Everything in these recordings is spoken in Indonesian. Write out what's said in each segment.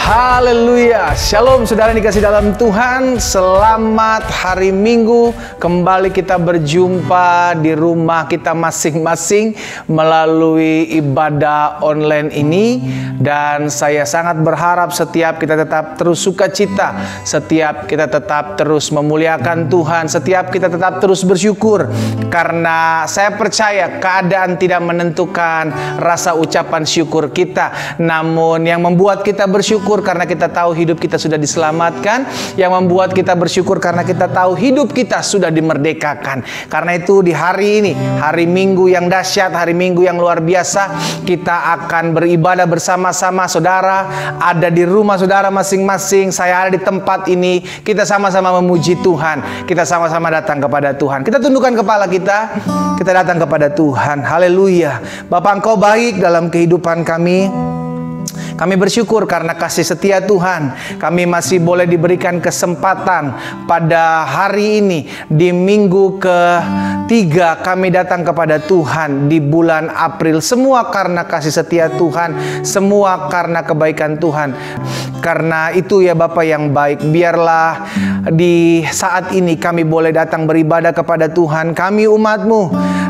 Haleluya. Shalom saudara yang dikasih dalam Tuhan. Selamat hari Minggu. Kembali kita berjumpa di rumah kita masing-masing melalui ibadah online ini. Dan saya sangat berharap setiap kita tetap terus sukacita, setiap kita tetap terus memuliakan Tuhan, setiap kita tetap terus bersyukur. Karena saya percaya keadaan tidak menentukan rasa ucapan syukur kita, namun yang membuat kita bersyukur karena kita tahu hidup kita sudah diselamatkan, yang membuat kita bersyukur karena kita tahu hidup kita sudah dimerdekakan. Karena itu di hari ini, hari Minggu yang dahsyat, hari Minggu yang luar biasa, kita akan beribadah bersama-sama. Saudara ada di rumah saudara masing-masing, saya ada di tempat ini, kita sama-sama memuji Tuhan, kita sama-sama datang kepada Tuhan. Kita tundukkan kepala kita datang kepada Tuhan. Haleluya. Bapa, Engkau baik dalam kehidupan kami. Kami bersyukur karena kasih setia Tuhan. Kami masih boleh diberikan kesempatan pada hari ini, di minggu ketiga kami datang kepada Tuhan di bulan April. Semua karena kasih setia Tuhan, semua karena kebaikan Tuhan. Karena itu ya Bapa yang baik, biarlah di saat ini kami boleh datang beribadah kepada Tuhan. Kami umat-Mu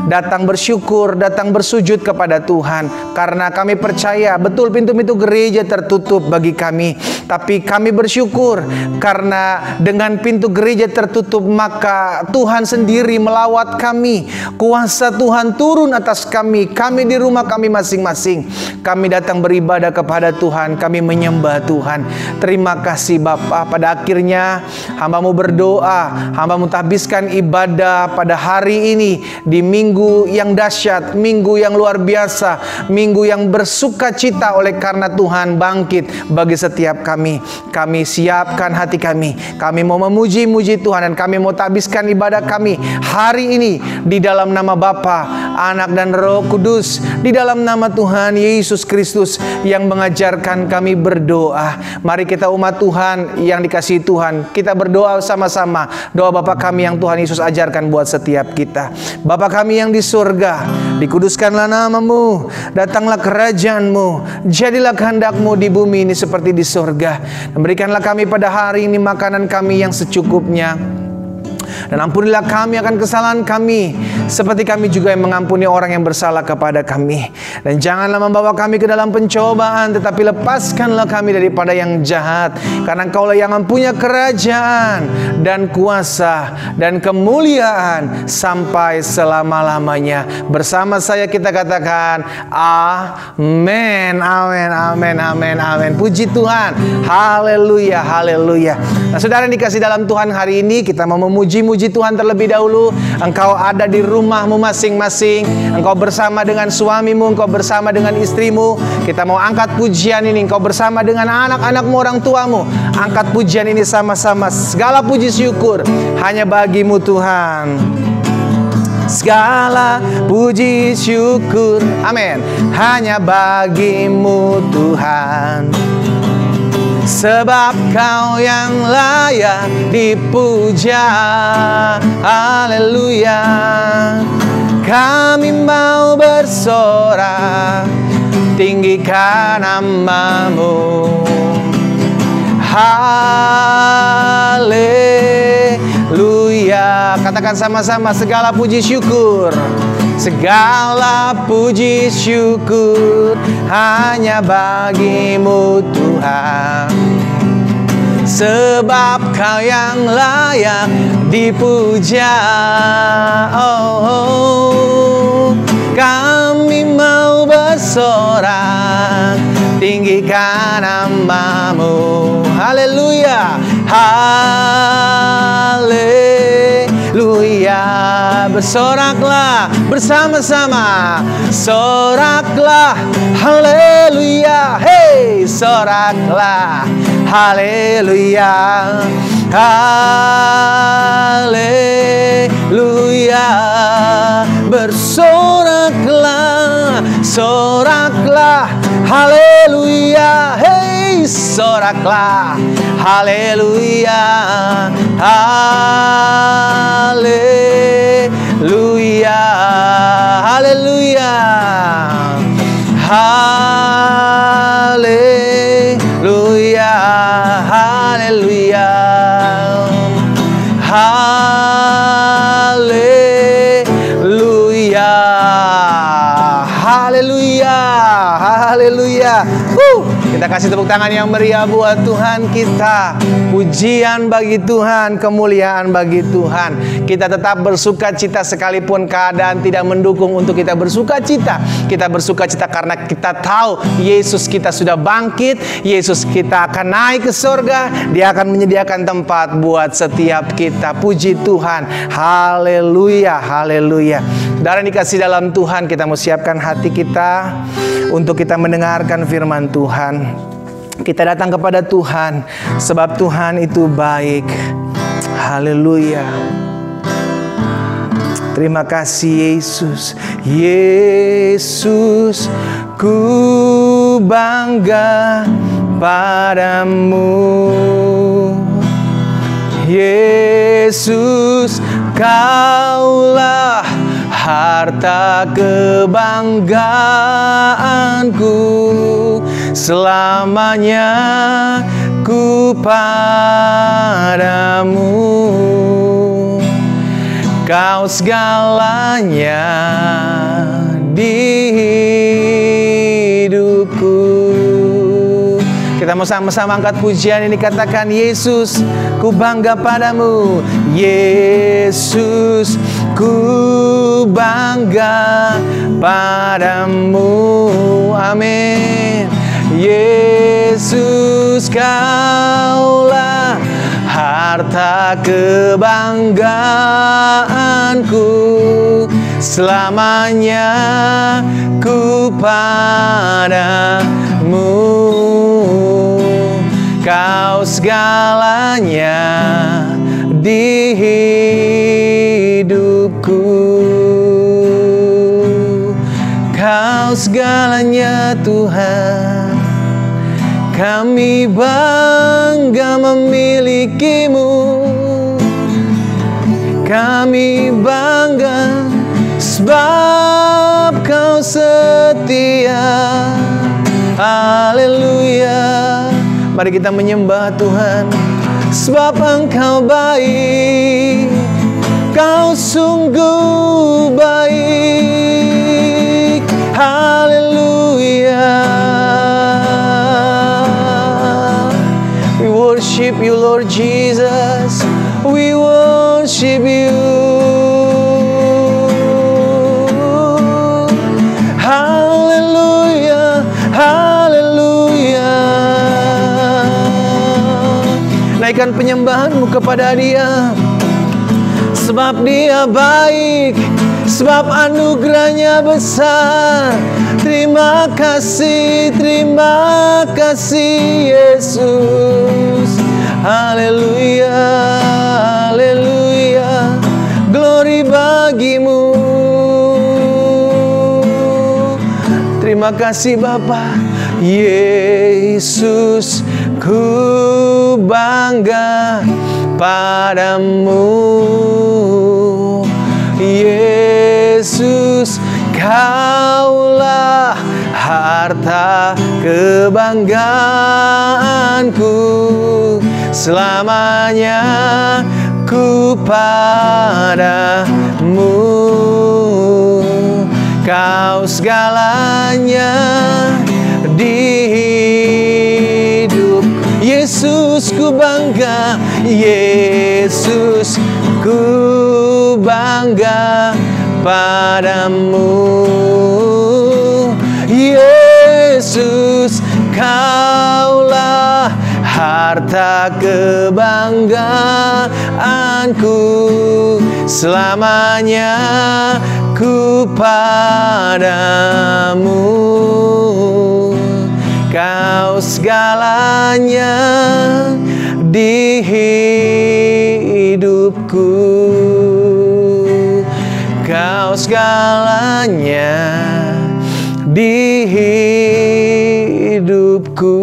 datang bersyukur, datang bersujud kepada Tuhan. Karena kami percaya betul pintu-pintu gereja tertutup bagi kami, tapi kami bersyukur karena dengan pintu gereja tertutup maka Tuhan sendiri melawat kami. Kuasa Tuhan turun atas kami. Kami di rumah kami masing-masing, kami datang beribadah kepada Tuhan. Kami menyembah Tuhan. Terima kasih Bapa. Pada akhirnya hamba-Mu berdoa, hamba-Mu habiskan ibadah pada hari ini di minggu yang dahsyat, minggu yang luar biasa, minggu yang bersuka cita oleh karena Tuhan bangkit bagi setiap kami. Kami siapkan hati kami. Kami mau memuji-muji Tuhan, dan kami mau habiskan ibadah kami hari ini di dalam nama Bapa, Anak dan Roh Kudus, di dalam nama Tuhan Yesus Kristus yang mengajarkan kami berdoa. Mari kita umat Tuhan yang dikasihi Tuhan, kita berdoa sama-sama. Doa Bapa kami yang Tuhan Yesus ajarkan buat setiap kita. Bapa kami yang di surga, dikuduskanlah nama-Mu, datanglah kerajaan-Mu, jadilah kehendak-Mu di bumi ini seperti di surga. Dan berikanlah kami pada hari ini makanan kami yang secukupnya. Dan ampunilah kami akan kesalahan kami, seperti kami juga yang mengampuni orang yang bersalah kepada kami. Dan janganlah membawa kami ke dalam pencobaan, tetapi lepaskanlah kami daripada yang jahat. Karena Engkaulah yang mempunyai kerajaan dan kuasa dan kemuliaan sampai selama-lamanya. Bersama saya kita katakan amin, amin, amin, amin, amin. Puji Tuhan. Haleluya, haleluya. Nah saudara yang dikasih dalam Tuhan, hari ini kita mau memuji Tuhan terlebih dahulu. Engkau ada di rumahmu masing-masing, engkau bersama dengan suamimu, engkau bersama dengan istrimu. Kita mau angkat pujian ini. Engkau bersama dengan anak-anakmu, orang tuamu. Angkat pujian ini sama-sama. Segala puji syukur hanya bagimu Tuhan. Segala puji syukur, amin, hanya bagimu Tuhan. Sebab Kau yang layak dipuja. Haleluya. Kami mau bersorak, tinggikan nama-Mu. Haleluya. Katakan sama-sama, segala puji syukur, segala puji syukur hanya bagimu Tuhan. Sebab Kau yang layak dipuja. Oh, kami mau bersorak, tinggikan nama-Mu. Haleluya, haleluya. Bersoraklah bersama-sama, soraklah, haleluya. Hey, soraklah, haleluya, haleluya. Bersoraklah, soraklah, haleluya. Hey, soraklah, haleluya, haleluya, haleluya, haleluya. haleluya. Kita kasih tepuk tangan yang meriah buat Tuhan kita. Pujian bagi Tuhan, kemuliaan bagi Tuhan. Kita tetap bersuka cita sekalipun keadaan tidak mendukung untuk kita bersuka cita. Kita bersuka cita karena kita tahu Yesus kita sudah bangkit. Yesus kita akan naik ke surga. Dia akan menyediakan tempat buat setiap kita. Puji Tuhan. Haleluya, haleluya. Saudara yang dikasih dalam Tuhan, kita mau siapkan hati kita untuk kita mendengarkan firman Tuhan. Kita datang kepada Tuhan sebab Tuhan itu baik. Haleluya. Terima kasih Yesus. Yesus, ku bangga padamu. Yesus, Kaulah harta kebanggaanku, selamanya ku padamu. Kau segalanya di hidupku. Kita mau sama-sama angkat pujian ini, katakan, Yesus, ku bangga padamu. Yesus, ku bangga padamu. Amin. Yesus, Kaulah harta kebanggaanku, selamanya ku padamu. Kau segalanya di hidupku. Kau segalanya Tuhan. Kami bangga memilikimu. Kami bangga sebab Kau setia. Haleluya. Mari kita menyembah Tuhan, sebab Engkau baik. Kau sungguh baik. Haleluya. We worship you, Lord Jesus. We worship you. Haleluya. Haleluya. Naikkan penyembahanmu kepada Dia, sebab Dia baik, sebab anugerahnya besar. Terima kasih Yesus. Haleluya, haleluya. Glory bagimu. Terima kasih Bapa. Yesus, ku bangga padamu. Yesus, Kaulah harta kebanggaanku, selamanya ku padamu. Kau segalanya di hidup. Yesus, ku bangga. Yesus, ku bangga padamu. Yesus, Kaulah harta kebanggaanku, selamanya ku padamu. Kau segalanya di hidupku. Kau segalanya di hidupku.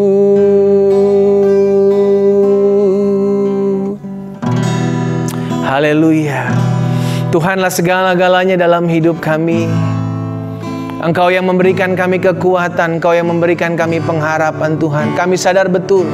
Haleluya. Tuhanlah segala-galanya dalam hidup kami. Engkau yang memberikan kami kekuatan, Engkau yang memberikan kami pengharapan Tuhan. Kami sadar betul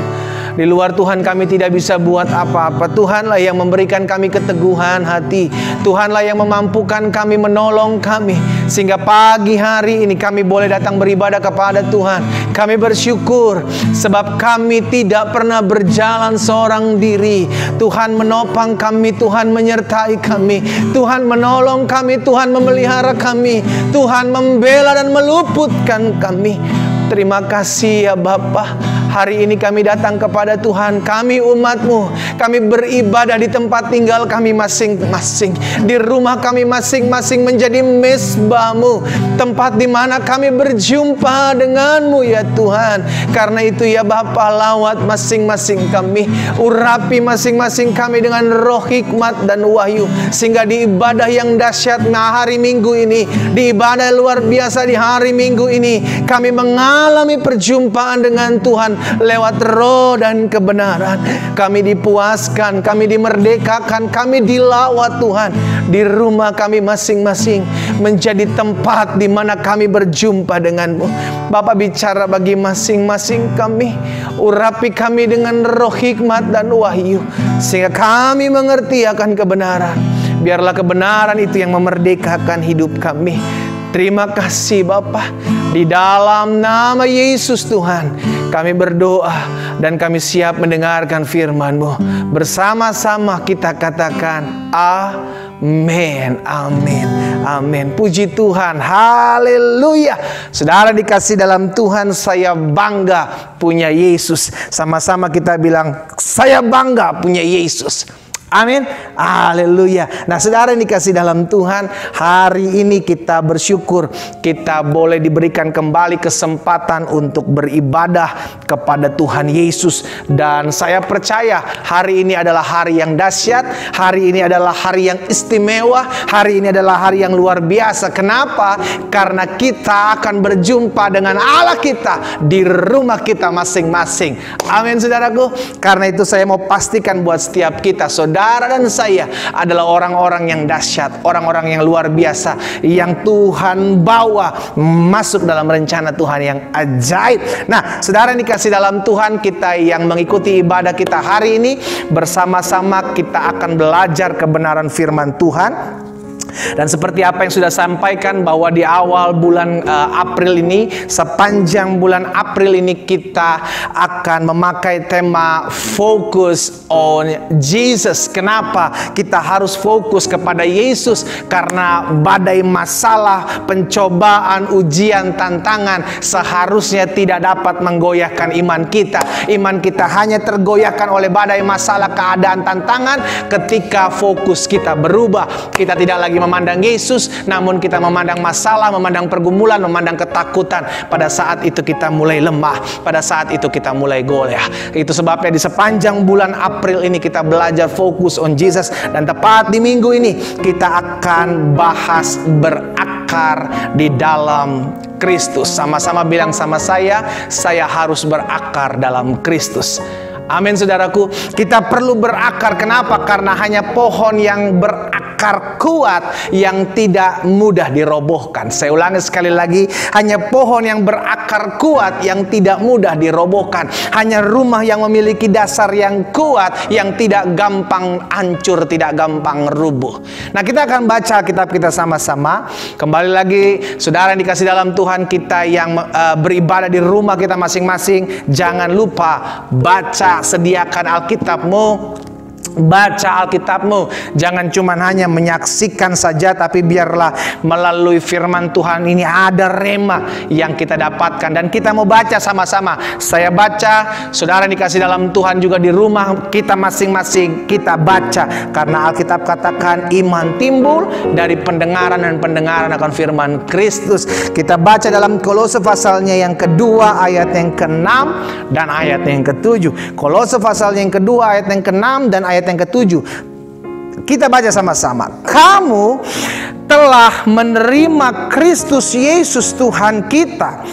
Di luar Tuhan kami tidak bisa buat apa-apa. Tuhanlah yang memberikan kami keteguhan hati. Tuhanlah yang memampukan kami, menolong kami, sehingga pagi hari ini kami boleh datang beribadah kepada Tuhan. Kami bersyukur sebab kami tidak pernah berjalan seorang diri. Tuhan menopang kami, Tuhan menyertai kami, Tuhan menolong kami, Tuhan memelihara kami, Tuhan membela dan meluputkan kami. Terima kasih ya Bapa. Hari ini kami datang kepada Tuhan. Kami umat-Mu. Kami beribadah di tempat tinggal kami masing-masing. Di rumah kami masing-masing menjadi mezbah-Mu. Tempat di mana kami berjumpa dengan-Mu ya Tuhan. Karena itu ya Bapa, lawat masing-masing kami. Urapi masing-masing kami dengan roh hikmat dan wahyu. Sehingga di ibadah yang dahsyat hari Minggu ini, di ibadah luar biasa di hari Minggu ini, kami mengalami perjumpaan dengan Tuhan lewat roh dan kebenaran. Kami dipuaskan, kami dimerdekakan, kami dilawat Tuhan. Di rumah kami masing-masing menjadi tempat di mana kami berjumpa dengan-Mu. Bapa, bicara bagi masing-masing kami. Urapi kami dengan roh hikmat dan wahyu, sehingga kami mengerti akan kebenaran. Biarlah kebenaran itu yang memerdekakan hidup kami. Terima kasih Bapa. Di dalam nama Yesus Tuhan kami berdoa dan kami siap mendengarkan firman-Mu. Bersama-sama kita katakan amin, amin, amin. Puji Tuhan, haleluya. Saudara dikasih dalam Tuhan, saya bangga punya Yesus. Sama-sama kita bilang, saya bangga punya Yesus. Amin, haleluya. Nah saudara yang dikasih dalam Tuhan, hari ini kita bersyukur kita boleh diberikan kembali kesempatan untuk beribadah kepada Tuhan Yesus. Dan saya percaya hari ini adalah hari yang dahsyat, hari ini adalah hari yang istimewa, hari ini adalah hari yang luar biasa. Kenapa? Karena kita akan berjumpa dengan Allah kita di rumah kita masing-masing. Amin saudaraku. Karena itu saya mau pastikan buat setiap kita, saudara dan saya adalah orang-orang yang dahsyat, orang-orang yang luar biasa, yang Tuhan bawa masuk dalam rencana Tuhan yang ajaib. Nah, saudara yang dikasih dalam Tuhan, kita yang mengikuti ibadah kita hari ini, bersama-sama kita akan belajar kebenaran firman Tuhan. Dan seperti apa yang sudah sampaikan bahwa di awal bulan April ini, sepanjang bulan April ini kita akan memakai tema Focus on Jesus. Kenapa kita harus fokus kepada Yesus? Karena badai masalah, pencobaan, ujian, tantangan seharusnya tidak dapat menggoyahkan iman kita. Iman kita hanya tergoyahkan oleh badai masalah, keadaan, tantangan ketika fokus kita berubah. Kita tidak lagi memandang Yesus, namun kita memandang masalah, memandang pergumulan, memandang ketakutan. Pada saat itu kita mulai lemah, pada saat itu kita mulai goyah. Itu sebabnya di sepanjang bulan April ini kita belajar fokus on Jesus. Dan tepat di minggu ini kita akan bahas berakar di dalam Kristus. Sama-sama bilang sama saya harus berakar dalam Kristus. Amin saudaraku. Kita perlu berakar. Kenapa? Karena hanya pohon yang berakar kuat yang tidak mudah dirobohkan. Saya ulangi sekali lagi, hanya pohon yang berakar kuat yang tidak mudah dirobohkan. Hanya rumah yang memiliki dasar yang kuat yang tidak gampang hancur, tidak gampang rubuh. Nah, kita akan baca kitab kita sama-sama. Kembali lagi, saudara yang dikasih dalam Tuhan, kita yang beribadah di rumah kita masing-masing, jangan lupa baca, sediakan Alkitabmu. Baca Alkitabmu. Jangan cuma hanya menyaksikan saja, tapi biarlah melalui firman Tuhan ini ada rema yang kita dapatkan. Dan kita mau baca sama-sama. Saya baca, saudara dikasih dalam Tuhan juga di rumah kita masing-masing kita baca. Karena Alkitab katakan iman timbul dari pendengaran, dan pendengaran akan firman Kristus. Kita baca dalam Kolose pasalnya yang kedua ayat yang ke-6 dan ayat yang ke-7. Kolose pasalnya yang kedua ayat yang ke-6 dan ayat yang ke-7. Kita baca sama-sama. Kamu telah menerima Kristus Yesus Tuhan kita.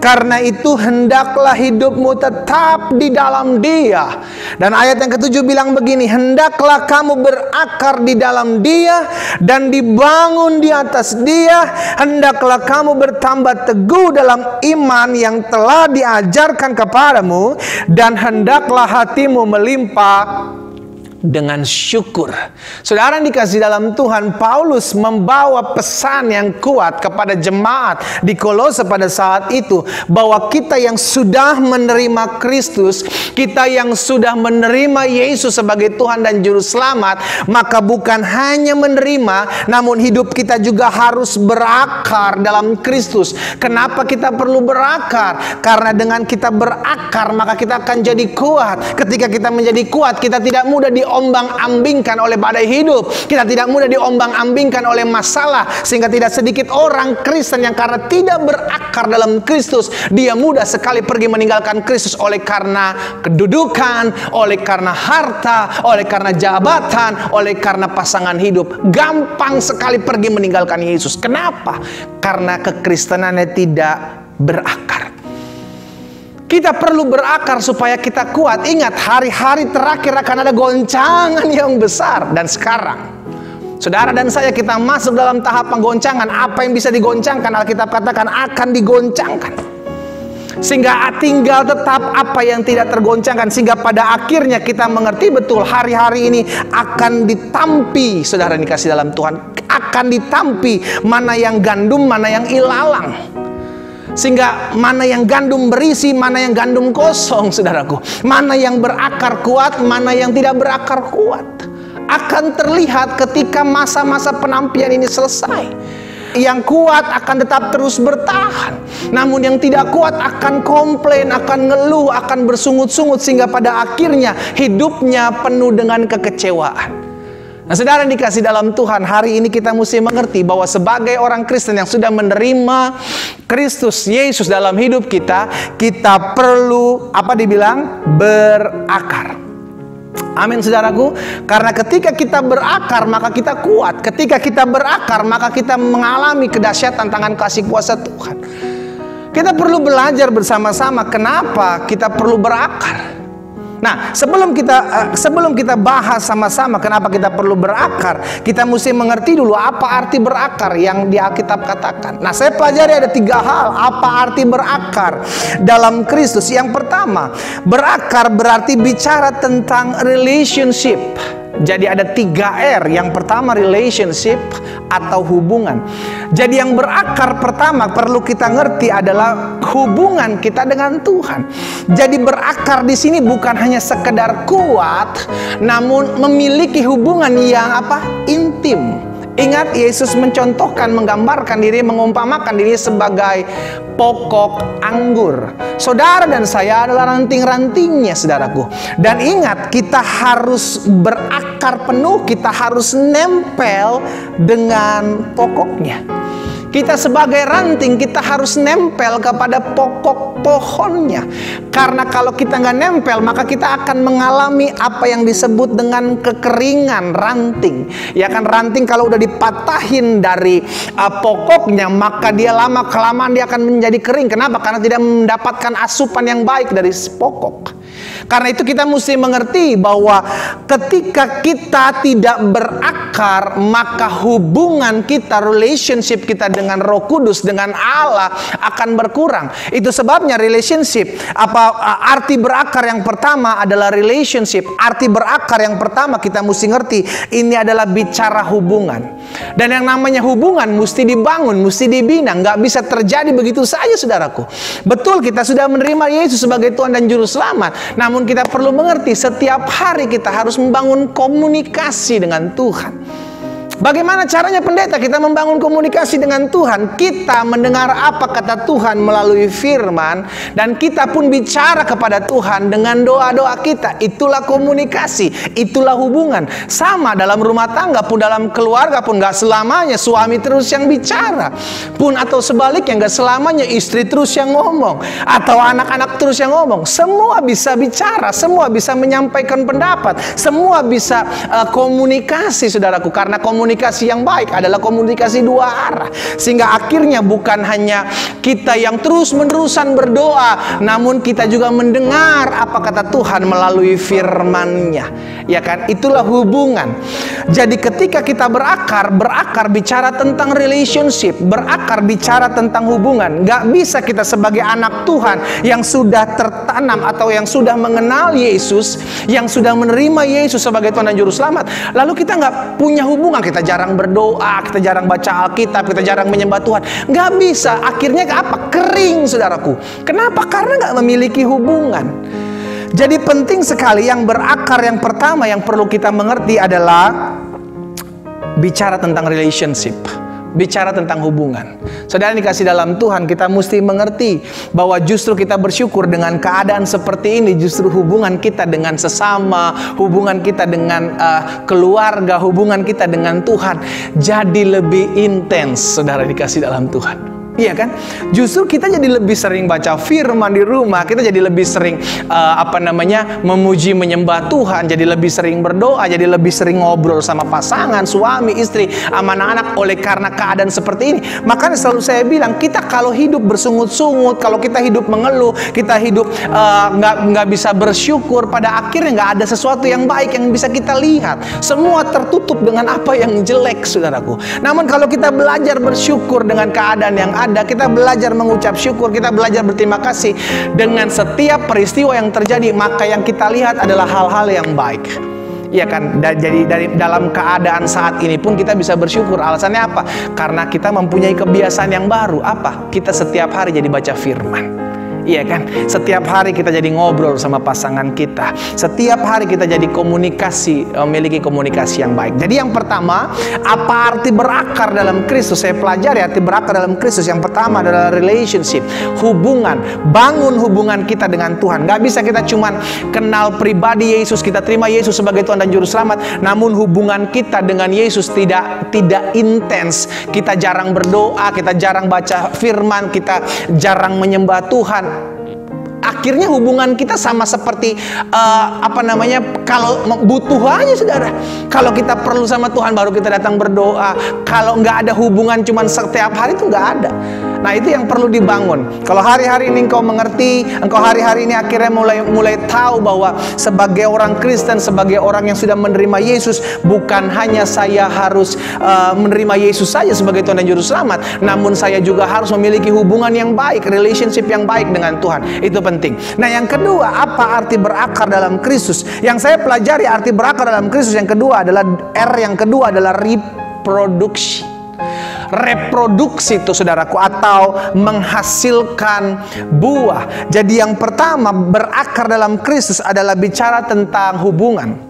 Karena itu hendaklah hidupmu tetap di dalam Dia. Dan ayat yang ke-7 bilang begini, hendaklah kamu berakar di dalam Dia dan dibangun di atas Dia. Hendaklah kamu bertambah teguh dalam iman yang telah diajarkan kepadamu, dan hendaklah hatimu melimpah dengan syukur. Saudara yang dikasih dalam Tuhan, Paulus membawa pesan yang kuat kepada jemaat di Kolose pada saat itu, bahwa kita yang sudah menerima Kristus, kita yang sudah menerima Yesus sebagai Tuhan dan Juru Selamat, maka bukan hanya menerima, namun hidup kita juga harus berakar dalam Kristus. Kenapa kita perlu berakar? Karena dengan kita berakar, maka kita akan jadi kuat. Ketika kita menjadi kuat, kita tidak mudah diombang-ambingkan oleh badai hidup. Kita tidak mudah diombang-ambingkan oleh masalah. Sehingga tidak sedikit orang Kristen yang karena tidak berakar dalam Kristus, dia mudah sekali pergi meninggalkan Kristus oleh karena kedudukan, oleh karena harta, oleh karena jabatan, oleh karena pasangan hidup. Gampang sekali pergi meninggalkan Yesus. Kenapa? Karena kekristenannya tidak berakar. Kita perlu berakar supaya kita kuat. Ingat, hari-hari terakhir akan ada goncangan yang besar. Dan sekarang, saudara dan saya, kita masuk dalam tahap penggoncangan. Apa yang bisa digoncangkan, Alkitab katakan akan digoncangkan. Sehingga tinggal tetap apa yang tidak tergoncangkan. Sehingga pada akhirnya kita mengerti betul hari-hari ini akan ditampi. Saudara yang dikasih dalam Tuhan, akan ditampi mana yang gandum, mana yang ilalang. Sehingga mana yang gandum berisi, mana yang gandum kosong, saudaraku. Mana yang berakar kuat, mana yang tidak berakar kuat. Akan terlihat ketika masa-masa penampian ini selesai. Yang kuat akan tetap terus bertahan. Namun yang tidak kuat akan komplain, akan ngeluh, akan bersungut-sungut. Sehingga pada akhirnya hidupnya penuh dengan kekecewaan. Nah, saudara yang dikasih dalam Tuhan, hari ini kita mesti mengerti bahwa sebagai orang Kristen yang sudah menerima Kristus Yesus dalam hidup kita, kita perlu, apa dibilang? Berakar. Amin, saudaraku. Karena ketika kita berakar, maka kita kuat. Ketika kita berakar, maka kita mengalami kedahsyatan tangan kasih kuasa Tuhan. Kita perlu belajar bersama-sama kenapa kita perlu berakar. Nah, sebelum kita bahas sama-sama kenapa kita perlu berakar, kita mesti mengerti dulu apa arti berakar yang di Alkitab katakan. Nah, saya pelajari ada 3 hal apa arti berakar dalam Kristus. Yang pertama, berakar berarti bicara tentang relationship. Jadi ada 3 R. Yang pertama relationship atau hubungan. Jadi yang berakar pertama perlu kita ngerti adalah hubungan kita dengan Tuhan. Jadi berakar di sini bukan hanya sekedar kuat, namun memiliki hubungan yang intim. Ingat, Yesus mencontohkan, menggambarkan diri, mengumpamakan diri sebagai pokok anggur. Saudara dan saya adalah ranting-rantingnya, saudaraku. Dan ingat, kita harus berakar penuh, kita harus nempel dengan pokoknya. Kita sebagai ranting, kita harus nempel kepada pokok pohonnya. Karena kalau kita nggak nempel, maka kita akan mengalami apa yang disebut dengan kekeringan ranting. Ya kan, ranting kalau udah dipatahin dari pokoknya, maka dia lama-kelamaan dia akan menjadi kering. Kenapa? Karena tidak mendapatkan asupan yang baik dari pokok. Karena itu kita mesti mengerti bahwa ketika kita tidak berakar, maka hubungan kita, relationship kita dengan Roh Kudus, dengan Allah akan berkurang. Itu sebabnya relationship. Arti berakar yang pertama adalah relationship. Arti berakar yang pertama kita mesti ngerti, ini adalah bicara hubungan. Dan yang namanya hubungan mesti dibangun, mesti dibina. Nggak bisa terjadi begitu saja, saudaraku. Betul, kita sudah menerima Yesus sebagai Tuhan dan Juru Selamat. Namun kita perlu mengerti, setiap hari kita harus membangun komunikasi dengan Tuhan. Bagaimana caranya pendeta kita membangun komunikasi dengan Tuhan? Kita mendengar apa kata Tuhan melalui firman, dan kita pun bicara kepada Tuhan dengan doa-doa kita. Itulah komunikasi, itulah hubungan. Sama dalam rumah tangga pun, dalam keluarga pun, gak selamanya suami terus yang bicara pun, atau sebaliknya gak selamanya istri terus yang ngomong, atau anak-anak terus yang ngomong. Semua bisa bicara, semua bisa menyampaikan pendapat, semua bisa komunikasi, saudaraku. Karena komunikasi yang baik adalah komunikasi dua arah, sehingga akhirnya bukan hanya kita yang terus-menerusan berdoa, namun kita juga mendengar apa kata Tuhan melalui firman-Nya, ya kan? Itulah hubungan. Jadi ketika kita berakar bicara tentang relationship, berakar bicara tentang hubungan. Gak bisa kita sebagai anak Tuhan yang sudah tertanam atau yang sudah mengenal Yesus, yang sudah menerima Yesus sebagai Tuhan dan Juru Selamat, lalu kita gak punya hubungan. Kita jarang berdoa, kita jarang baca Alkitab, kita jarang menyembah Tuhan. Gak bisa. Akhirnya apa? Kering, saudaraku. Kenapa? Karena gak memiliki hubungan. Jadi penting sekali yang berakar. Yang pertama yang perlu kita mengerti adalah bicara tentang relationship, bicara tentang hubungan. Saudara dikasih dalam Tuhan, kita mesti mengerti bahwa justru kita bersyukur dengan keadaan seperti ini. Justru hubungan kita dengan sesama, hubungan kita dengan keluarga, hubungan kita dengan Tuhan jadi lebih intens, saudara dikasih dalam Tuhan. Iya kan? Justru kita jadi lebih sering baca firman di rumah, kita jadi lebih sering memuji menyembah Tuhan, jadi lebih sering berdoa, jadi lebih sering ngobrol sama pasangan, suami, istri, sama anak-anak oleh karena keadaan seperti ini. Makanya selalu saya bilang, kita kalau hidup bersungut-sungut, kalau kita hidup mengeluh, kita hidup nggak bisa bersyukur, pada akhirnya nggak ada sesuatu yang baik yang bisa kita lihat. Semua tertutup dengan apa yang jelek, saudaraku. Namun kalau kita belajar bersyukur dengan keadaan yang ada, kita belajar mengucap syukur, kita belajar berterima kasih dengan setiap peristiwa yang terjadi, maka yang kita lihat adalah hal-hal yang baik. Ya kan? Jadi dari dalam keadaan saat ini pun kita bisa bersyukur. Alasannya apa? Karena kita mempunyai kebiasaan yang baru. Apa? Kita setiap hari jadi baca firman. Iya kan? Setiap hari kita jadi ngobrol sama pasangan kita. Setiap hari kita jadi memiliki komunikasi yang baik. Jadi yang pertama, apa arti berakar dalam Kristus? Saya pelajari arti berakar dalam Kristus. Yang pertama adalah relationship, hubungan. Bangun hubungan kita dengan Tuhan. Gak bisa kita cuman kenal pribadi Yesus, kita terima Yesus sebagai Tuhan dan Juru Selamat, namun hubungan kita dengan Yesus tidak intens. Kita jarang berdoa, kita jarang baca firman, kita jarang menyembah Tuhan. Akhirnya hubungan kita sama seperti kalau butuh aja, saudara. Kalau kita perlu sama Tuhan baru kita datang berdoa. Kalau nggak ada hubungan cuman setiap hari itu nggak ada. Nah, itu yang perlu dibangun. Kalau hari-hari ini engkau mengerti, engkau hari-hari ini akhirnya mulai tahu bahwa sebagai orang Kristen, sebagai orang yang sudah menerima Yesus, bukan hanya saya harus menerima Yesus saja sebagai Tuhan dan Juru Selamat, namun saya juga harus memiliki hubungan yang baik, relationship yang baik dengan Tuhan. Itu penting. Nah, yang kedua, apa arti berakar dalam Kristus? Yang saya pelajari arti berakar dalam Kristus yang kedua adalah yang kedua adalah reproduksi. Reproduksi itu, saudaraku, atau menghasilkan buah. Jadi yang pertama, berakar dalam Kristus adalah bicara tentang hubungan.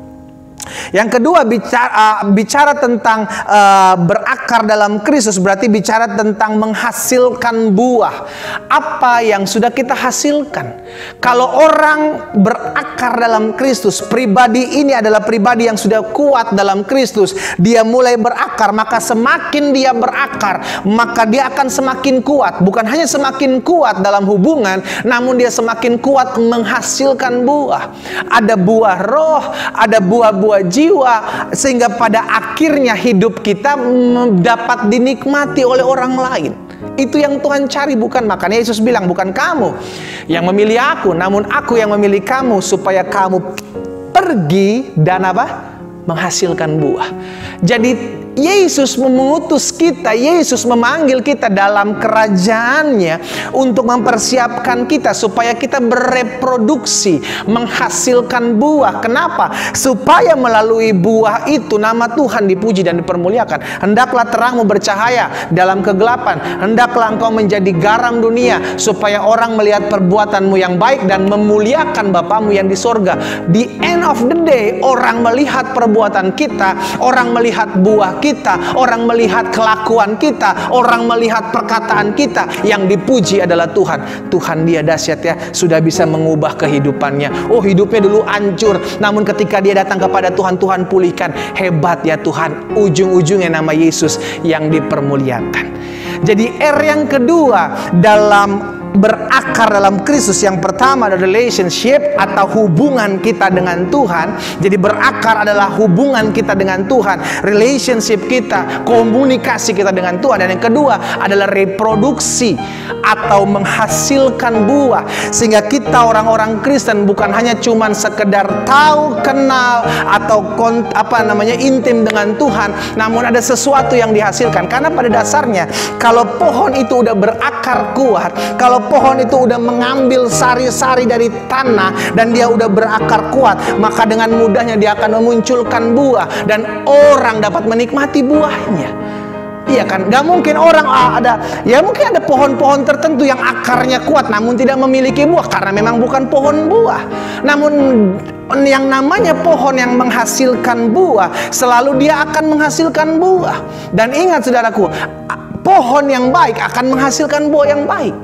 Yang kedua, bicara tentang berakar dalam Kristus berarti bicara tentang menghasilkan buah. Apa yang sudah kita hasilkan? Kalau orang berakar dalam Kristus, pribadi ini adalah pribadi yang sudah kuat dalam Kristus, dia mulai berakar, maka semakin dia berakar, maka dia akan semakin kuat. Bukan hanya semakin kuat dalam hubungan, namun dia semakin kuat menghasilkan buah. Ada buah roh, ada buah-buah jiwa, sehingga pada akhirnya hidup kita dapat dinikmati oleh orang lain. Itu yang Tuhan cari, bukan? Makanya Yesus bilang, bukan kamu yang memilih aku, namun aku yang memilih kamu supaya kamu pergi dan menghasilkan buah. Jadi Yesus mengutus kita, Yesus memanggil kita dalam kerajaannya untuk mempersiapkan kita supaya kita bereproduksi, menghasilkan buah. Kenapa? Supaya melalui buah itu nama Tuhan dipuji dan dipermuliakan. Hendaklah terangmu bercahaya dalam kegelapan. Hendaklah engkau menjadi garam dunia supaya orang melihat perbuatanmu yang baik dan memuliakan Bapamu yang di sorga. The end of the day, orang melihat perbuatan kita, orang melihat buah kita, kita, orang melihat kelakuan kita, orang melihat perkataan kita. Yang dipuji adalah Tuhan. Tuhan dia dahsyat ya, sudah bisa mengubah kehidupannya. Oh, hidupnya dulu hancur, namun ketika dia datang kepada Tuhan, Tuhan pulihkan. Hebat ya Tuhan. Ujung-ujungnya nama Yesus yang dipermuliakan. Jadi R yang kedua dalam berakar dalam Kristus, yang pertama adalah relationship atau hubungan kita dengan Tuhan. Jadi berakar adalah hubungan kita dengan Tuhan, relationship kita, komunikasi kita dengan Tuhan. Dan yang kedua adalah reproduksi atau menghasilkan buah. Sehingga kita orang-orang Kristen bukan hanya cuman sekedar tahu, kenal atau intim dengan Tuhan, namun ada sesuatu yang dihasilkan. Karena pada dasarnya kalau pohon itu udah berakar kuat, kalau pohon itu udah mengambil sari-sari dari tanah dan dia udah berakar kuat, maka dengan mudahnya dia akan memunculkan buah dan orang dapat menikmati buahnya. Iya kan? Gak mungkin orang mungkin ada pohon-pohon tertentu yang akarnya kuat namun tidak memiliki buah karena memang bukan pohon buah. Namun yang namanya pohon yang menghasilkan buah, selalu dia akan menghasilkan buah. Dan ingat saudaraku, pohon yang baik akan menghasilkan buah yang baik.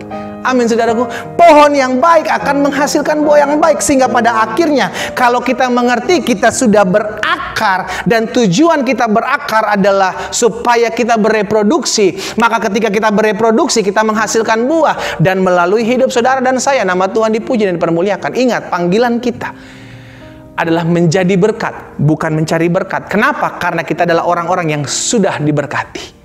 Amin saudaraku. Pohon yang baik akan menghasilkan buah yang baik. Sehingga pada akhirnya kalau kita mengerti kita sudah berakar dan tujuan kita berakar adalah supaya kita bereproduksi, maka ketika kita bereproduksi kita menghasilkan buah. Dan melalui hidup saudara dan saya nama Tuhan dipuji dan dipermuliakan. Ingat, panggilan kita adalah menjadi berkat, bukan mencari berkat. Kenapa? Karena kita adalah orang-orang yang sudah diberkati.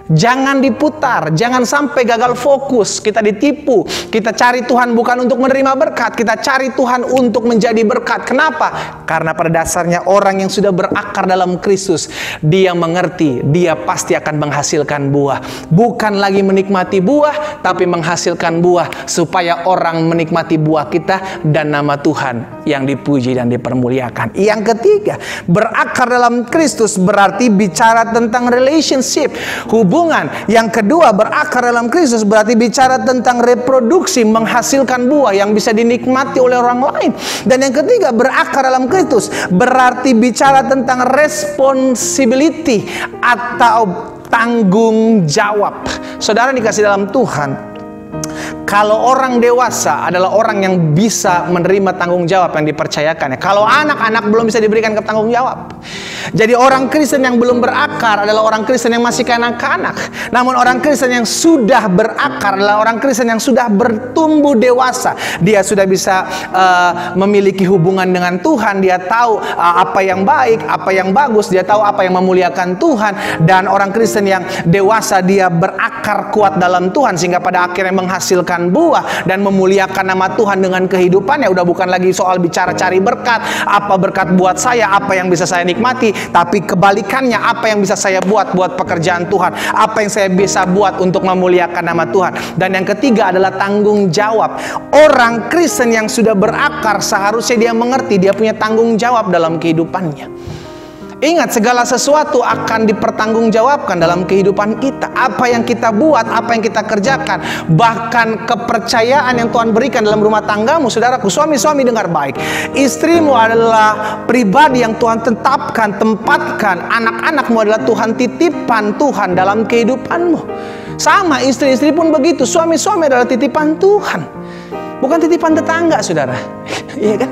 Jangan diputar, jangan sampai gagal fokus, kita ditipu. Kita cari Tuhan bukan untuk menerima berkat, kita cari Tuhan untuk menjadi berkat. Kenapa? Karena pada dasarnya orang yang sudah berakar dalam Kristus, dia mengerti, dia pasti akan menghasilkan buah. Bukan lagi menikmati buah, tapi menghasilkan buah supaya orang menikmati buah kita dan nama Tuhan yang dipuji dan dipermuliakan. Yang ketiga, berakar dalam Kristus berarti bicara tentang relationship, hubungan. Yang kedua, berakar dalam Kristus berarti bicara tentang reproduksi, menghasilkan buah yang bisa dinikmati oleh orang lain. Dan yang ketiga, berakar dalam Kristus berarti bicara tentang responsibility atau tanggung jawab. Saudara dikasih dalam Tuhan, kalau orang dewasa adalah orang yang bisa menerima tanggung jawab yang dipercayakannya. Kalau anak-anak belum bisa diberikan tanggung jawab. Jadi orang Kristen yang belum berakar adalah orang Kristen yang masih kanak-kanak. Namun orang Kristen yang sudah berakar adalah orang Kristen yang sudah bertumbuh dewasa. Dia sudah bisa memiliki hubungan dengan Tuhan. Dia tahu apa yang baik, apa yang bagus. Dia tahu apa yang memuliakan Tuhan. Dan orang Kristen yang dewasa, dia berakar kuat dalam Tuhan sehingga pada akhirnya menghasilkan buah dan memuliakan nama Tuhan dengan kehidupannya. Udah bukan lagi soal bicara cari berkat, apa berkat buat saya, apa yang bisa saya nikmati, tapi kebalikannya, apa yang bisa saya buat pekerjaan Tuhan, apa yang saya bisa buat untuk memuliakan nama Tuhan. Dan yang ketiga adalah tanggung jawab. Orang Kristen yang sudah berakar seharusnya dia mengerti dia punya tanggung jawab dalam kehidupannya. Ingat, segala sesuatu akan dipertanggungjawabkan dalam kehidupan kita. Apa yang kita buat, apa yang kita kerjakan, bahkan kepercayaan yang Tuhan berikan dalam rumah tanggamu. Saudaraku, suami-suami dengar baik. Istrimu adalah pribadi yang Tuhan tempatkan. Anak-anakmu adalah Tuhan titipan Tuhan dalam kehidupanmu. Sama, istri-istri pun begitu. Suami-suami adalah titipan Tuhan. Bukan titipan tetangga, saudara. Iya kan?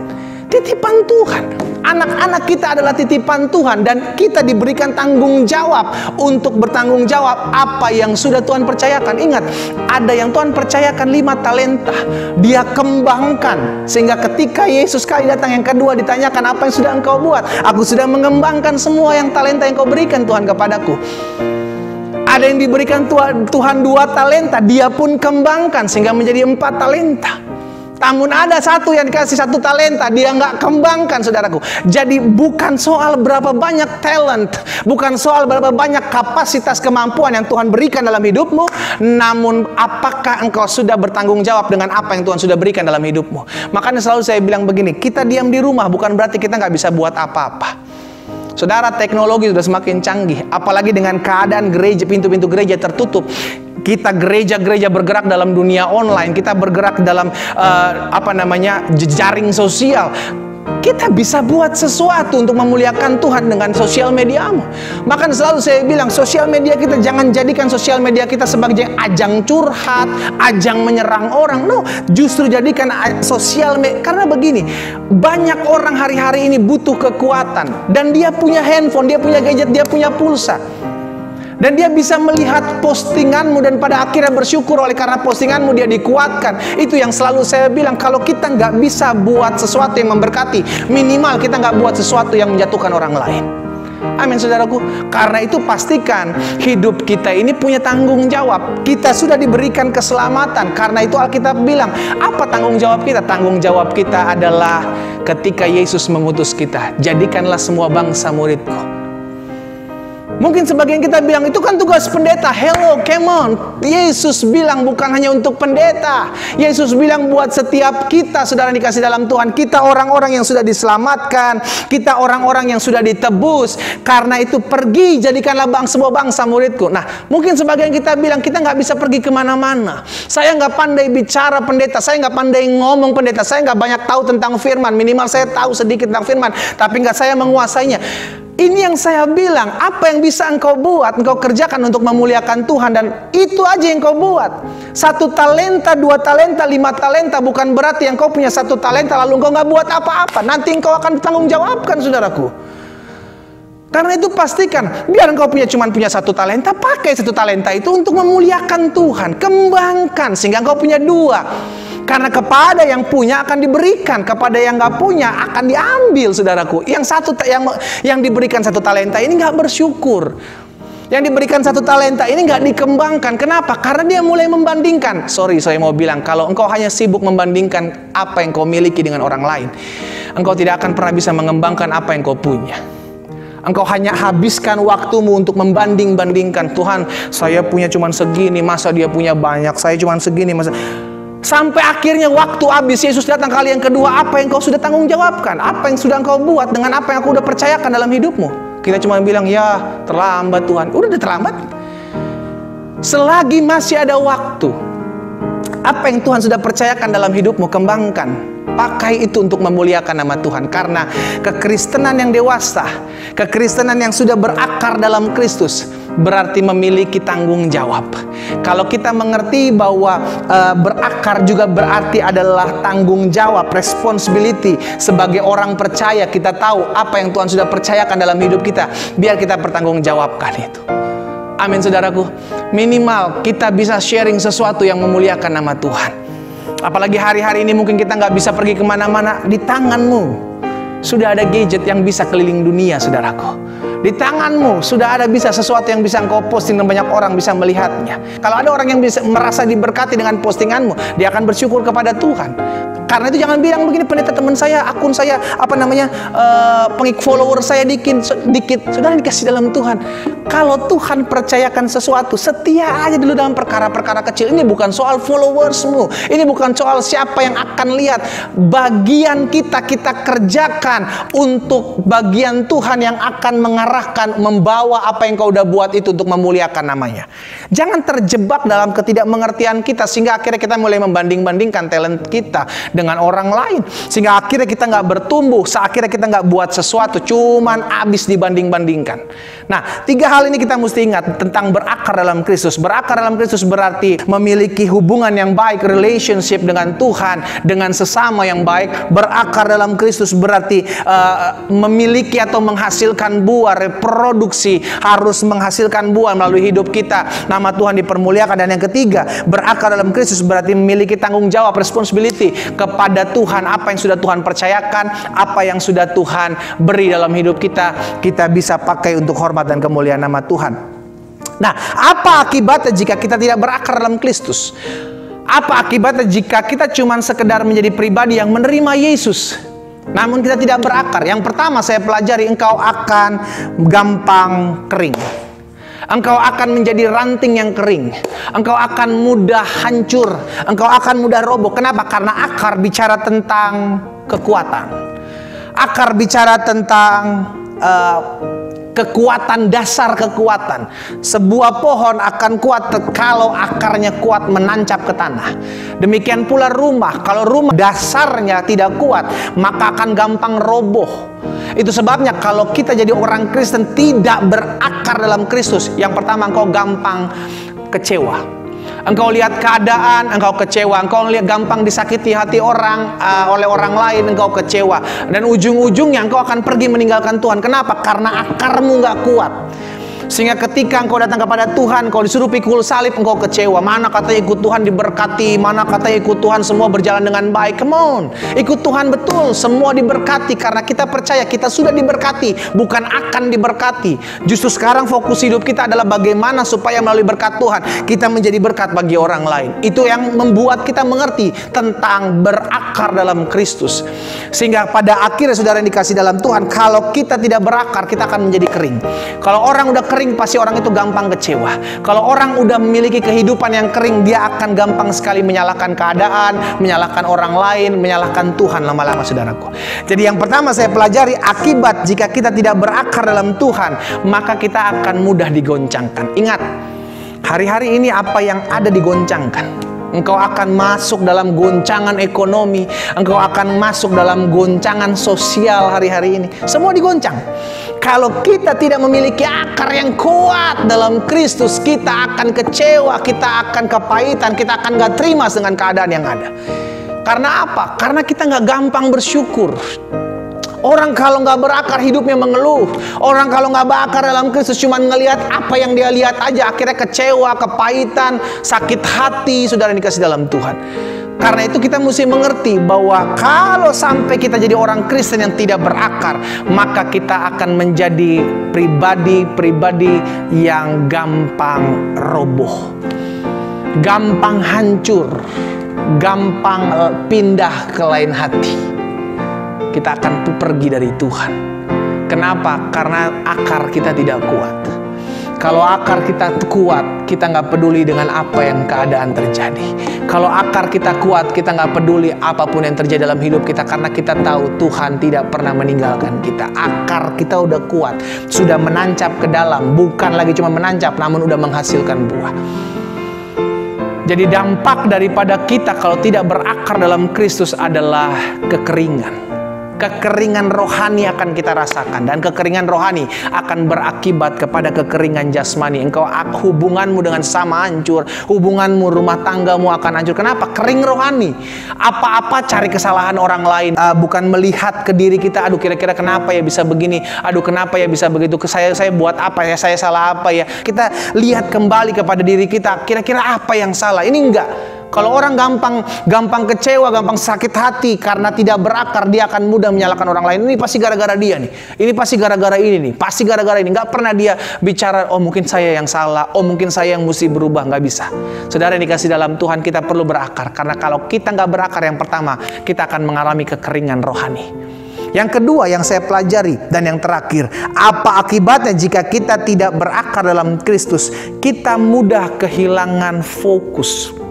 Titipan Tuhan. Anak-anak kita adalah titipan Tuhan dan kita diberikan tanggung jawab untuk bertanggung jawab apa yang sudah Tuhan percayakan. Ingat, ada yang Tuhan percayakan 5 talenta. Dia kembangkan sehingga ketika Yesus kali datang yang kedua ditanyakan, apa yang sudah engkau buat? Aku sudah mengembangkan semua yang talenta yang kau berikan Tuhan kepadaku. Ada yang diberikan Tuhan 2 talenta, dia pun kembangkan sehingga menjadi 4 talenta. Namun ada satu yang dikasih 1 talenta, dia nggak kembangkan, saudaraku. Jadi bukan soal berapa banyak talent, bukan soal berapa banyak kapasitas kemampuan yang Tuhan berikan dalam hidupmu, namun apakah engkau sudah bertanggung jawab dengan apa yang Tuhan sudah berikan dalam hidupmu. Makanya selalu saya bilang begini, kita diam di rumah bukan berarti kita nggak bisa buat apa-apa. Saudara, teknologi sudah semakin canggih, apalagi dengan keadaan gereja, pintu-pintu gereja tertutup. Kita gereja-gereja bergerak dalam dunia online, kita bergerak dalam jaring sosial. Kita bisa buat sesuatu untuk memuliakan Tuhan dengan sosial mediamu. Bahkan selalu saya bilang, sosial media kita jangan jadikan sosial media kita sebagai ajang curhat, ajang menyerang orang. No, justru jadikan sosial media. Karena begini, banyak orang hari-hari ini butuh kekuatan. Dan dia punya handphone, dia punya gadget, dia punya pulsa. Dan dia bisa melihat postinganmu dan pada akhirnya bersyukur oleh karena postinganmu dia dikuatkan. Itu yang selalu saya bilang, kalau kita nggak bisa buat sesuatu yang memberkati, minimal kita nggak buat sesuatu yang menjatuhkan orang lain. Amin saudaraku. Karena itu pastikan hidup kita ini punya tanggung jawab. Kita sudah diberikan keselamatan. Karena itu Alkitab bilang, apa tanggung jawab kita? Tanggung jawab kita adalah ketika Yesus mengutus kita, jadikanlah semua bangsa muridku. Mungkin sebagian kita bilang, itu kan tugas pendeta. Hello, come on. Yesus bilang bukan hanya untuk pendeta. Yesus bilang buat setiap kita, saudara dikasih dalam Tuhan. Kita orang-orang yang sudah diselamatkan. Kita orang-orang yang sudah ditebus. Karena itu pergi, jadikanlah semua bangsa muridku. Nah, mungkin sebagian kita bilang, kita nggak bisa pergi kemana-mana. Saya nggak pandai bicara pendeta. Saya nggak pandai ngomong pendeta. Saya nggak banyak tahu tentang firman. Minimal saya tahu sedikit tentang firman. Tapi nggak saya menguasainya. Ini yang saya bilang, apa yang bisa engkau buat, engkau kerjakan untuk memuliakan Tuhan, dan itu aja yang engkau buat. 1 talenta, 2 talenta, 5 talenta bukan berarti engkau punya 1 talenta lalu engkau nggak buat apa-apa. Nanti engkau akan tanggung jawabkan, saudaraku. Karena itu pastikan, biar engkau cuma punya 1 talenta, pakai 1 talenta itu untuk memuliakan Tuhan. Kembangkan sehingga engkau punya 2. Karena kepada yang punya akan diberikan, kepada yang nggak punya akan diambil, saudaraku. Yang diberikan 1 talenta ini nggak bersyukur. Yang diberikan 1 talenta ini nggak dikembangkan. Kenapa? Karena dia mulai membandingkan. Sorry, saya mau bilang, kalau engkau hanya sibuk membandingkan apa yang kau miliki dengan orang lain, engkau tidak akan pernah bisa mengembangkan apa yang kau punya. Engkau hanya habiskan waktumu untuk membanding-bandingkan. Tuhan, saya punya cuma segini, masa dia punya banyak? Saya cuma segini, masa... Sampai akhirnya waktu habis, Yesus datang kali yang kedua. Apa yang kau sudah tanggung jawabkan? Apa yang sudah engkau buat dengan apa yang aku udah percayakan dalam hidupmu? Kita cuma bilang, ya terlambat Tuhan. Udah terlambat. Selagi masih ada waktu, apa yang Tuhan sudah percayakan dalam hidupmu, kembangkan. Pakai itu untuk memuliakan nama Tuhan. Karena kekristenan yang dewasa, kekristenan yang sudah berakar dalam Kristus, berarti memiliki tanggung jawab. Kalau kita mengerti bahwa berakar juga berarti adalah tanggung jawab, responsibility. Sebagai orang percaya, kita tahu apa yang Tuhan sudah percayakan dalam hidup kita. Biar kita bertanggungjawabkan itu. Amin saudaraku. Minimal kita bisa sharing sesuatu yang memuliakan nama Tuhan. Apalagi hari-hari ini mungkin kita nggak bisa pergi kemana-mana. Di tanganmu sudah ada gadget yang bisa keliling dunia, saudaraku. Di tanganmu sudah ada bisa sesuatu yang bisa engkau posting dan banyak orang bisa melihatnya. Kalau ada orang yang bisa merasa diberkati dengan postinganmu, dia akan bersyukur kepada Tuhan. Karena itu jangan bilang begini, pendeta teman saya, akun saya, follower saya dikit. Sudah dikasih dalam Tuhan. Kalau Tuhan percayakan sesuatu, setia aja dulu dalam perkara-perkara kecil. Ini bukan soal followersmu. Ini bukan soal siapa yang akan lihat. Bagian kita kerjakan untuk bagian Tuhan yang akan mengarahkan, membawa apa yang kau udah buat itu untuk memuliakan namanya. Jangan terjebak dalam ketidakmengertian kita sehingga akhirnya kita mulai membanding-bandingkan talent kita dengan orang lain, sehingga akhirnya kita nggak bertumbuh, akhirnya kita nggak buat sesuatu, cuman abis dibanding-bandingkan. Nah, 3 hal ini kita mesti ingat tentang berakar dalam Kristus. Berakar dalam Kristus berarti memiliki hubungan yang baik, relationship dengan Tuhan, dengan sesama yang baik. Berakar dalam Kristus berarti memiliki atau menghasilkan buah, reproduksi, harus menghasilkan buah melalui hidup kita. Nama Tuhan dipermuliakan. Dan yang ketiga, berakar dalam Kristus berarti memiliki tanggung jawab, responsibility kepada Tuhan. Apa yang sudah Tuhan percayakan, apa yang sudah Tuhan beri dalam hidup kita, kita bisa pakai untuk hormat dan kemuliaan nama Tuhan. Nah, apa akibatnya jika kita tidak berakar dalam Kristus? Apa akibatnya jika kita cuma sekedar menjadi pribadi yang menerima Yesus, namun kita tidak berakar? Yang pertama saya pelajari, engkau akan gampang kering. Engkau akan menjadi ranting yang kering. Engkau akan mudah hancur. Engkau akan mudah roboh. Kenapa? Karena akar bicara tentang kekuatan. Akar bicara tentang kekuatan, dasar kekuatan. Sebuah pohon akan kuat kalau akarnya kuat menancap ke tanah. Demikian pula rumah, kalau rumah dasarnya tidak kuat, maka akan gampang roboh. Itu sebabnya kalau kita jadi orang Kristen tidak berakar dalam Kristus, yang pertama engkau gampang kecewa. Engkau lihat keadaan, engkau kecewa. Engkau lihat gampang disakiti hati orang oleh orang lain, engkau kecewa. Dan ujung-ujungnya engkau akan pergi meninggalkan Tuhan. Kenapa? Karena akarmu nggak kuat. Sehingga ketika engkau datang kepada Tuhan, engkau disuruh pikul salib, engkau kecewa. Mana katanya ikut Tuhan diberkati, mana katanya ikut Tuhan semua berjalan dengan baik. Come on, ikut Tuhan betul, semua diberkati. Karena kita percaya kita sudah diberkati, bukan akan diberkati. Justru sekarang fokus hidup kita adalah bagaimana supaya melalui berkat Tuhan kita menjadi berkat bagi orang lain. Itu yang membuat kita mengerti tentang berakar dalam Kristus. Sehingga pada akhirnya saudara yang dikasih dalam Tuhan, kalau kita tidak berakar, kita akan menjadi kering. Kalau orang udah kering, pasti orang itu gampang kecewa. Kalau orang udah memiliki kehidupan yang kering, dia akan gampang sekali menyalahkan keadaan, menyalahkan orang lain, menyalahkan Tuhan lama-lama, saudaraku. Jadi yang pertama saya pelajari, akibat jika kita tidak berakar dalam Tuhan, maka kita akan mudah digoncangkan. Ingat, hari-hari ini apa yang ada digoncangkan. Engkau akan masuk dalam goncangan ekonomi, engkau akan masuk dalam goncangan sosial hari-hari ini. Semua digoncang. Kalau kita tidak memiliki akar yang kuat dalam Kristus, kita akan kecewa, kita akan kepahitan, kita akan gak terima dengan keadaan yang ada. Karena apa? Karena kita gak gampang bersyukur. Orang kalau nggak berakar hidupnya mengeluh. Orang kalau nggak berakar dalam Kristus cuma ngelihat apa yang dia lihat aja, akhirnya kecewa, kepahitan, sakit hati, saudara yang dikasih dalam Tuhan. Karena itu kita mesti mengerti bahwa kalau sampai kita jadi orang Kristen yang tidak berakar, maka kita akan menjadi pribadi-pribadi yang gampang roboh, gampang hancur, gampang pindah ke lain hati. Kita akan pergi dari Tuhan. Kenapa? Karena akar kita tidak kuat. Kalau akar kita kuat, kita nggak peduli dengan apa yang keadaan terjadi. Kalau akar kita kuat, kita nggak peduli apapun yang terjadi dalam hidup kita, karena kita tahu Tuhan tidak pernah meninggalkan kita. Akar kita udah kuat, sudah menancap ke dalam, bukan lagi cuma menancap, namun udah menghasilkan buah. Jadi dampak daripada kita kalau tidak berakar dalam Kristus adalah kekeringan. Kekeringan rohani akan kita rasakan, dan kekeringan rohani akan berakibat kepada kekeringan jasmani. Engkau hubunganmu dengan sama hancur, hubunganmu rumah tanggamu akan hancur. Kenapa? Kering rohani. Apa-apa cari kesalahan orang lain, bukan melihat ke diri kita. Aduh, kira-kira kenapa ya bisa begini? Aduh, kenapa ya bisa begitu? Saya buat apa ya? Saya salah apa ya? Kita lihat kembali kepada diri kita. Kira-kira apa yang salah? Ini enggak. Kalau orang gampang kecewa, gampang sakit hati karena tidak berakar, dia akan mudah menyalahkan orang lain. Ini pasti gara-gara dia nih. Ini pasti gara-gara ini nih. Pasti gara-gara ini. Nggak pernah dia bicara, oh mungkin saya yang salah, oh mungkin saya yang mesti berubah. Nggak bisa. Saudara yang dikasih dalam Tuhan, kita perlu berakar. Karena kalau kita nggak berakar, yang pertama, kita akan mengalami kekeringan rohani. Yang kedua yang saya pelajari dan yang terakhir, apa akibatnya jika kita tidak berakar dalam Kristus? Kita mudah kehilangan fokus.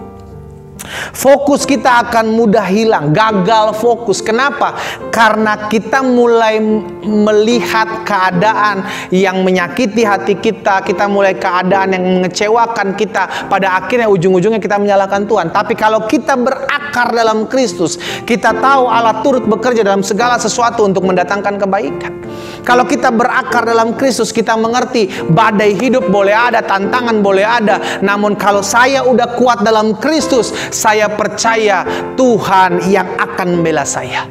Fokus kita akan mudah hilang, gagal fokus. Kenapa? Karena kita mulai melihat keadaan yang menyakiti hati kita, kita mulai keadaan yang mengecewakan kita. Pada akhirnya ujung-ujungnya kita menyalahkan Tuhan. Tapi kalau kita berakar dalam Kristus, kita tahu Allah turut bekerja dalam segala sesuatu untuk mendatangkan kebaikan. Kalau kita berakar dalam Kristus, kita mengerti badai hidup boleh ada, tantangan boleh ada. Namun kalau saya udah kuat dalam Kristus, saya percaya Tuhan yang akan membela saya.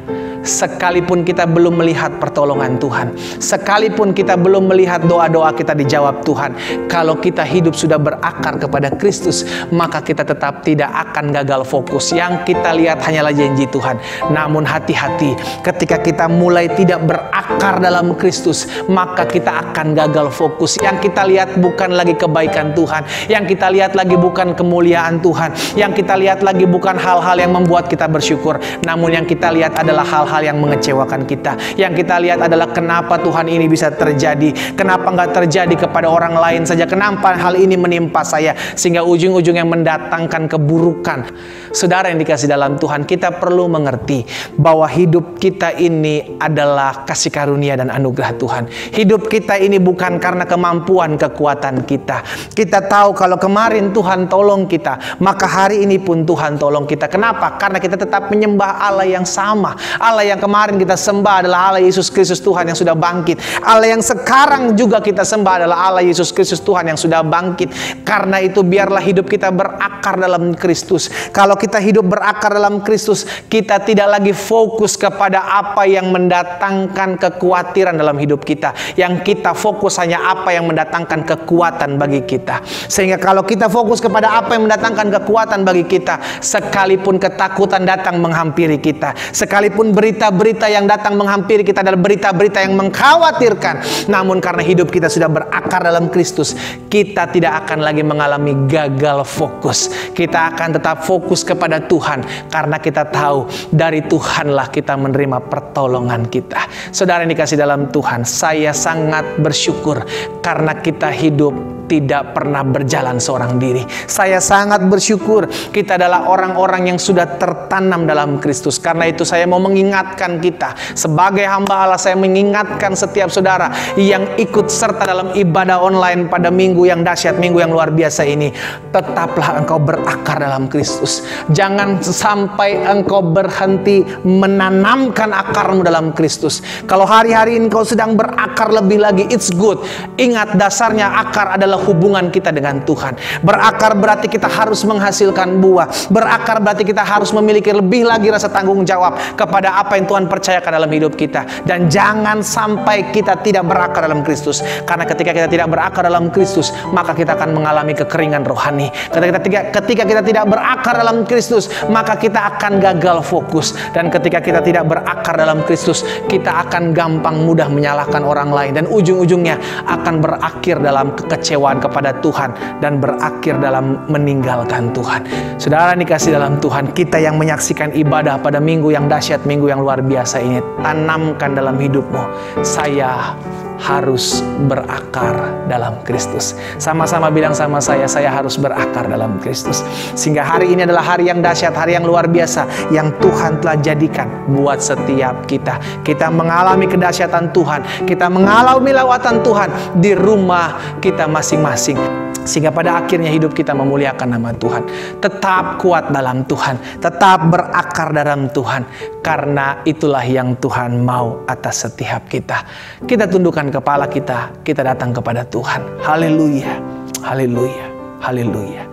Sekalipun kita belum melihat pertolongan Tuhan, sekalipun kita belum melihat doa-doa kita dijawab Tuhan, kalau kita hidup sudah berakar kepada Kristus, maka kita tetap tidak akan gagal fokus. Yang kita lihat hanyalah janji Tuhan. Namun hati-hati, ketika kita mulai tidak berakar dalam Kristus, maka kita akan gagal fokus. Yang kita lihat bukan lagi kebaikan Tuhan, yang kita lihat lagi bukan kemuliaan Tuhan, yang kita lihat lagi bukan hal-hal yang membuat kita bersyukur, namun yang kita lihat adalah hal-hal hal yang mengecewakan kita. Yang kita lihat adalah kenapa Tuhan ini bisa terjadi, kenapa nggak terjadi kepada orang lain saja, kenapa hal ini menimpa saya, sehingga ujung-ujungnya mendatangkan keburukan. Saudara yang dikasih dalam Tuhan, kita perlu mengerti bahwa hidup kita ini adalah kasih karunia dan anugerah Tuhan. Hidup kita ini bukan karena kemampuan kekuatan kita. Kita tahu kalau kemarin Tuhan tolong kita, maka hari ini pun Tuhan tolong kita. Kenapa? Karena kita tetap menyembah Allah yang sama. Allah yang kemarin kita sembah adalah Allah Yesus Kristus Tuhan yang sudah bangkit. Allah yang sekarang juga kita sembah adalah Allah Yesus Kristus Tuhan yang sudah bangkit. Karena itu biarlah hidup kita berakar dalam Kristus. Kalau kita hidup berakar dalam Kristus, kita tidak lagi fokus kepada apa yang mendatangkan kekhawatiran dalam hidup kita. Yang kita fokus hanya apa yang mendatangkan kekuatan bagi kita. Sehingga kalau kita fokus kepada apa yang mendatangkan kekuatan bagi kita, sekalipun ketakutan datang menghampiri kita, sekalipun berita-berita yang datang menghampiri kita adalah berita-berita yang mengkhawatirkan, namun karena hidup kita sudah berakar dalam Kristus, kita tidak akan lagi mengalami gagal fokus. Kita akan tetap fokus kepada Tuhan, karena kita tahu dari Tuhanlah kita menerima pertolongan kita. Saudara yang dikasih dalam Tuhan, saya sangat bersyukur karena kita hidup tidak pernah berjalan seorang diri. Saya sangat bersyukur kita adalah orang-orang yang sudah tertanam dalam Kristus. Karena itu saya mau mengingatkan kita sebagai hamba Allah, saya mengingatkan setiap saudara yang ikut serta dalam ibadah online pada minggu yang dahsyat, minggu yang luar biasa ini, tetaplah engkau berakar dalam Kristus. Jangan sampai engkau berhenti menanamkan akarmu dalam Kristus. Kalau hari-hari ini engkau sedang berakar lebih lagi, it's good. Ingat, dasarnya akar adalah hubungan kita dengan Tuhan. Berakar berarti kita harus menghasilkan buah. Berakar berarti kita harus memiliki lebih lagi rasa tanggung jawab kepada apa yang Tuhan percayakan dalam hidup kita. Dan jangan sampai kita tidak berakar dalam Kristus. Karena ketika kita tidak berakar dalam Kristus, maka kita akan mengalami kekeringan rohani. Ketika kita tidak berakar dalam Kristus, maka kita akan gagal fokus. Dan ketika kita tidak berakar dalam Kristus, kita akan gampang mudah menyalahkan orang lain. Dan ujung-ujungnya akan berakhir dalam kekecewaan kepada Tuhan dan berakhir dalam meninggalkan Tuhan. Saudara dikasih dalam Tuhan, kita yang menyaksikan ibadah pada minggu yang dahsyat, minggu yang luar biasa ini, tanamkan dalam hidupmu, saya harus berakar dalam Kristus. Sama-sama bilang sama saya harus berakar dalam Kristus. Sehingga hari ini adalah hari yang dahsyat, hari yang luar biasa yang Tuhan telah jadikan buat setiap kita. Kita mengalami kedahsyatan Tuhan, kita mengalami lawatan Tuhan di rumah kita masing-masing. Sehingga pada akhirnya hidup kita memuliakan nama Tuhan. Tetap kuat dalam Tuhan, tetap berakar dalam Tuhan, karena itulah yang Tuhan mau atas setiap kita. Kita tundukkan kepala kita datang kepada Tuhan. Haleluya, haleluya, haleluya.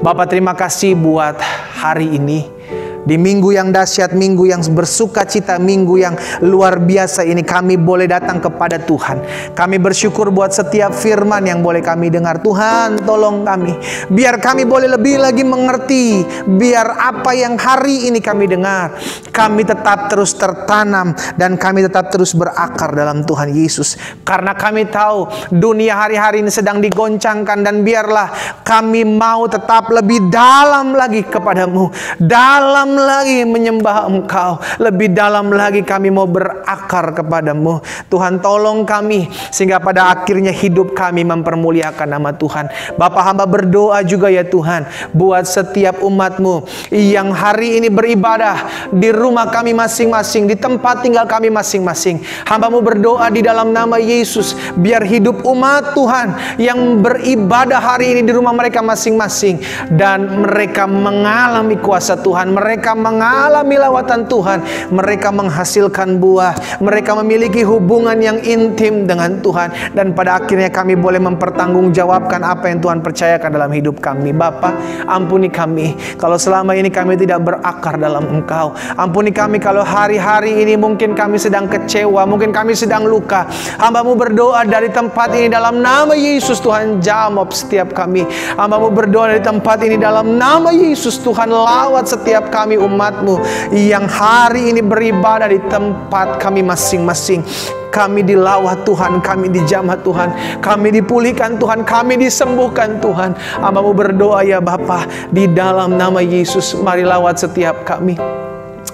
Bapak, terima kasih buat hari ini. Di minggu yang dahsyat, minggu yang bersuka cita, minggu yang luar biasa ini, kami boleh datang kepada Tuhan. Kami bersyukur buat setiap firman yang boleh kami dengar. Tuhan, tolong kami, biar kami boleh lebih lagi mengerti. Biar apa yang hari ini kami dengar, kami tetap terus tertanam dan kami tetap terus berakar dalam Tuhan Yesus. Karena kami tahu dunia hari-hari ini sedang digoncangkan, dan biarlah kami mau tetap lebih dalam lagi kepadamu, dalam lagi menyembah Engkau, lebih dalam lagi kami mau berakar kepadamu. Tuhan, tolong kami sehingga pada akhirnya hidup kami mempermuliakan nama Tuhan. Bapa, hamba berdoa juga ya Tuhan, buat setiap umat-Mu yang hari ini beribadah di rumah kami masing-masing, di tempat tinggal kami masing-masing. Hamba-Mu berdoa di dalam nama Yesus, biar hidup umat Tuhan yang beribadah hari ini di rumah mereka masing-masing, dan mereka mengalami kuasa Tuhan, mereka mengalami lawatan Tuhan, mereka menghasilkan buah, mereka memiliki hubungan yang intim dengan Tuhan, dan pada akhirnya kami boleh mempertanggungjawabkan apa yang Tuhan percayakan dalam hidup kami. Bapa, ampuni kami kalau selama ini kami tidak berakar dalam Engkau. Ampuni kami kalau hari-hari ini mungkin kami sedang kecewa, mungkin kami sedang luka. Hamba-Mu berdoa dari tempat ini dalam nama Yesus. Tuhan, jawab setiap kami. Hamba-Mu berdoa dari tempat ini dalam nama Yesus. Tuhan, lawat setiap kami umat-Mu yang hari ini beribadah di tempat kami masing-masing. Kami dilawat Tuhan, kami dijamah Tuhan, kami dipulihkan Tuhan, kami disembuhkan Tuhan. Hamba-Mu berdoa ya Bapa, di dalam nama Yesus, mari lawat setiap kami.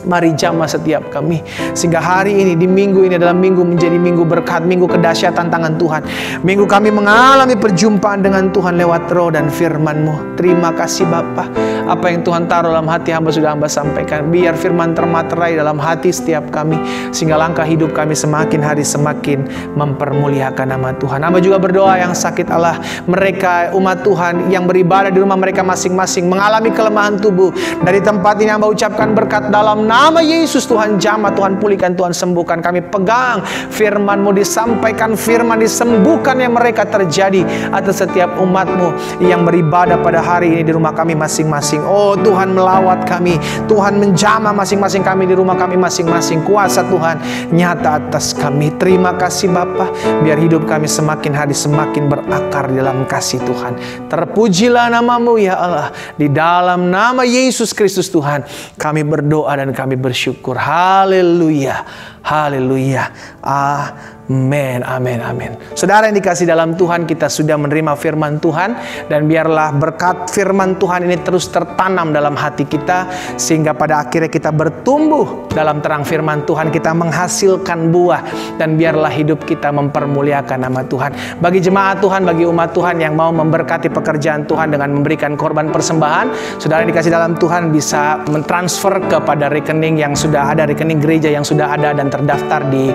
Mari jamah setiap kami, sehingga hari ini, di minggu ini adalah minggu menjadi minggu berkat, minggu kedahsyatan tangan Tuhan. Minggu kami mengalami perjumpaan dengan Tuhan lewat roh dan firman-Mu. Terima kasih Bapa. Apa yang Tuhan taruh dalam hati hamba sudah hamba sampaikan. Biar firman termaterai dalam hati setiap kami, sehingga langkah hidup kami semakin hari semakin mempermuliakan nama Tuhan. Hamba juga berdoa yang sakit Allah, mereka umat Tuhan yang beribadah di rumah mereka masing-masing, mengalami kelemahan tubuh. Dari tempat ini hamba ucapkan berkat dalam nama Yesus. Tuhan jamah, Tuhan pulihkan, Tuhan sembuhkan. Kami pegang firman-Mu, disampaikan firman, disembuhkan yang mereka terjadi atas setiap umat-Mu yang beribadah pada hari ini di rumah kami masing-masing. Oh Tuhan, melawat kami, Tuhan menjamah masing-masing kami di rumah kami masing-masing. Kuasa Tuhan nyata atas kami. Terima kasih Bapa. Biar hidup kami semakin hari semakin berakar dalam kasih Tuhan. Terpujilah nama-Mu ya Allah. Di dalam nama Yesus Kristus Tuhan kami berdoa dan kami bersyukur. Haleluya, haleluya, amin, amin, amin. Saudara yang dikasih dalam Tuhan, kita sudah menerima firman Tuhan, dan biarlah berkat firman Tuhan ini terus tertanam dalam hati kita, sehingga pada akhirnya kita bertumbuh dalam terang firman Tuhan, kita menghasilkan buah, dan biarlah hidup kita mempermuliakan nama Tuhan. Bagi jemaat Tuhan, bagi umat Tuhan yang mau memberkati pekerjaan Tuhan dengan memberikan korban persembahan, saudara yang dikasih dalam Tuhan bisa mentransfer kepada rekening yang sudah ada, rekening gereja yang sudah ada dan terdaftar di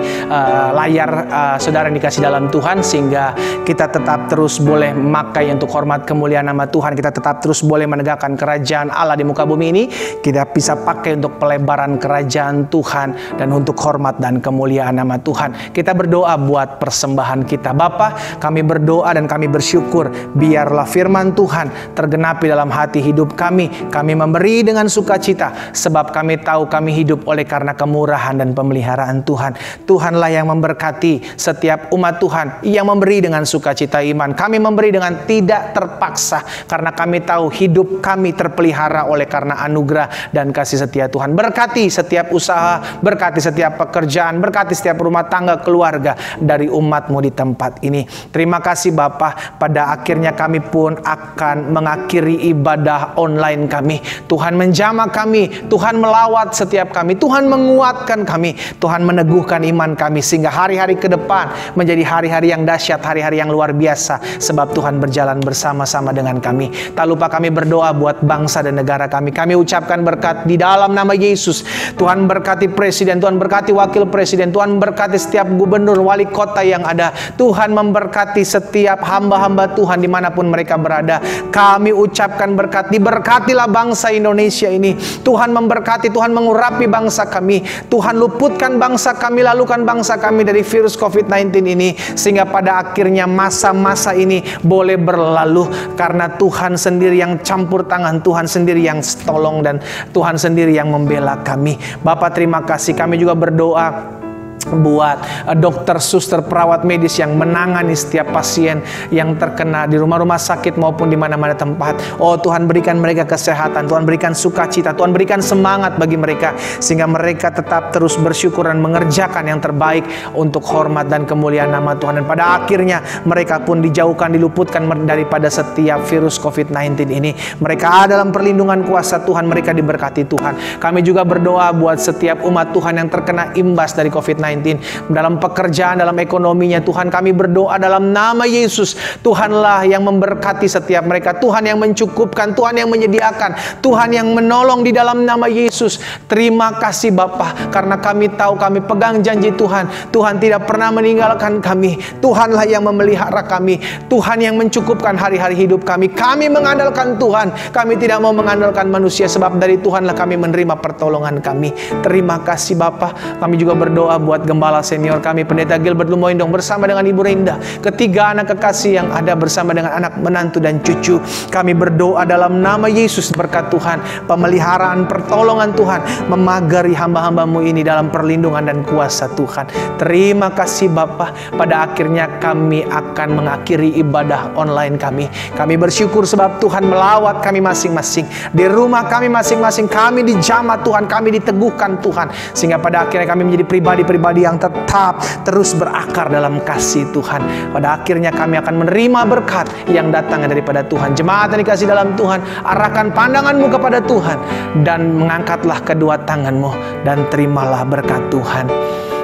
layar saudara yang dikasih dalam Tuhan, sehingga kita tetap terus boleh memakai untuk hormat kemuliaan nama Tuhan. Kita tetap terus boleh menegakkan kerajaan Allah di muka bumi ini. Kita bisa pakai untuk pelebaran kerajaan Tuhan dan untuk hormat dan kemuliaan nama Tuhan. Kita berdoa buat persembahan kita. Bapa, kami berdoa dan kami bersyukur, biarlah firman Tuhan tergenapi dalam hati hidup kami. Kami memberi dengan sukacita, sebab kami tahu kami hidup oleh karena kemurahan dan pemeliharaan Tuhan. Tuhanlah yang memberkati setiap umat Tuhan yang memberi dengan sukacita iman. Kami memberi dengan tidak terpaksa, karena kami tahu hidup kami terpelihara oleh karena anugerah dan kasih setia Tuhan. Berkati setiap usaha, berkati setiap pekerjaan, berkati setiap rumah tangga, keluarga dari umat-Mu di tempat ini. Terima kasih Bapa. Pada akhirnya kami pun akan mengakhiri ibadah online kami. Tuhan menjamah kami, Tuhan melawat setiap kami, Tuhan menguatkan kami, Tuhan meneguhkan iman kami, sehingga hari-hari ke depan menjadi hari-hari yang dahsyat, hari-hari yang luar biasa, sebab Tuhan berjalan bersama-sama dengan kami. Tak lupa kami berdoa buat bangsa dan negara kami. Kami ucapkan berkat di dalam nama Yesus. Tuhan berkati presiden, Tuhan berkati wakil presiden, Tuhan berkati setiap gubernur, wali kota yang ada. Tuhan memberkati setiap hamba-hamba Tuhan dimanapun mereka berada. Kami ucapkan berkat, diberkatilah bangsa Indonesia ini. Tuhan memberkati, Tuhan mengurapi bangsa kami. Tuhan luputkan bangsa kami, lalukan bangsa kami dari virus COVID-19 ini, sehingga pada akhirnya masa-masa ini boleh berlalu, karena Tuhan sendiri yang campur tangan, Tuhan sendiri yang tolong, dan Tuhan sendiri yang membela kami. Bapak, terima kasih. Kami juga berdoa buat dokter, suster, perawat medis yang menangani setiap pasien yang terkena di rumah-rumah sakit maupun di mana-mana tempat. Oh Tuhan, berikan mereka kesehatan, Tuhan berikan sukacita, Tuhan berikan semangat bagi mereka, sehingga mereka tetap terus bersyukur dan mengerjakan yang terbaik untuk hormat dan kemuliaan nama Tuhan. Dan pada akhirnya mereka pun dijauhkan, diluputkan daripada setiap virus COVID-19 ini. Mereka ada dalam perlindungan kuasa Tuhan, mereka diberkati Tuhan. Kami juga berdoa buat setiap umat Tuhan yang terkena imbas dari COVID-19 dalam pekerjaan, dalam ekonominya. Tuhan, kami berdoa dalam nama Yesus, Tuhanlah yang memberkati setiap mereka, Tuhan yang mencukupkan, Tuhan yang menyediakan, Tuhan yang menolong di dalam nama Yesus. Terima kasih Bapa, karena kami tahu kami pegang janji Tuhan. Tuhan tidak pernah meninggalkan kami. Tuhanlah yang memelihara kami, Tuhan yang mencukupkan hari-hari hidup kami. Kami mengandalkan Tuhan, kami tidak mau mengandalkan manusia, sebab dari Tuhanlah kami menerima pertolongan kami. Terima kasih Bapa. Kami juga berdoa buat gembala senior kami, Pendeta Gilbert Lumoindong, bersama dengan Ibu Rinda, ketiga anak kekasih yang ada, bersama dengan anak menantu dan cucu. Kami berdoa dalam nama Yesus, berkat Tuhan, pemeliharaan, pertolongan Tuhan memagari hamba-hamba-Mu ini dalam perlindungan dan kuasa Tuhan. Terima kasih Bapa. Pada akhirnya kami akan mengakhiri ibadah online kami. Kami bersyukur sebab Tuhan melawat kami masing-masing, di rumah kami masing-masing. Kami dijamah Tuhan, kami diteguhkan Tuhan, sehingga pada akhirnya kami menjadi pribadi-pribadi pribadi yang tetap terus berakar dalam kasih Tuhan. Pada akhirnya kami akan menerima berkat yang datang daripada Tuhan. Jemaat yang dikasih dalam Tuhan, arahkan pandanganmu kepada Tuhan dan mengangkatlah kedua tanganmu dan terimalah berkat Tuhan.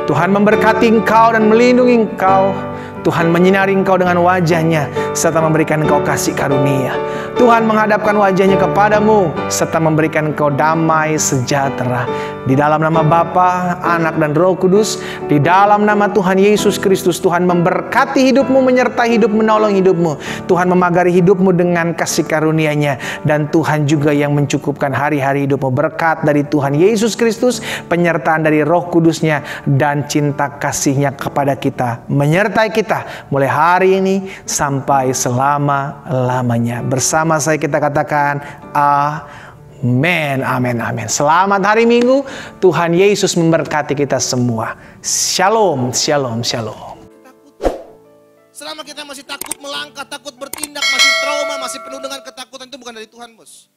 Tuhan memberkati engkau dan melindungi engkau. Tuhan menyinari engkau dengan wajahnya serta memberikan engkau kasih karunia. Tuhan menghadapkan wajahnya kepadamu serta memberikan engkau damai sejahtera. Di dalam nama Bapa, Anak dan Roh Kudus, di dalam nama Tuhan Yesus Kristus, Tuhan memberkati hidupmu, menyertai hidup, menolong hidupmu. Tuhan memagari hidupmu dengan kasih karunia-Nya, dan Tuhan juga yang mencukupkan hari-hari hidupmu. Berkat dari Tuhan Yesus Kristus, penyertaan dari Roh Kudus-Nya, dan cinta kasih-Nya kepada kita menyertai kita mulai hari ini sampai selama-lamanya. Bersama saya kita katakan amin, amin, amin. Selamat hari Minggu. Tuhan Yesus memberkati kita semua. Shalom, shalom, shalom. Selama kita masih takut melangkah, takut bertindak, masih trauma, masih penuh dengan ketakutan, itu bukan dari Tuhan, bos.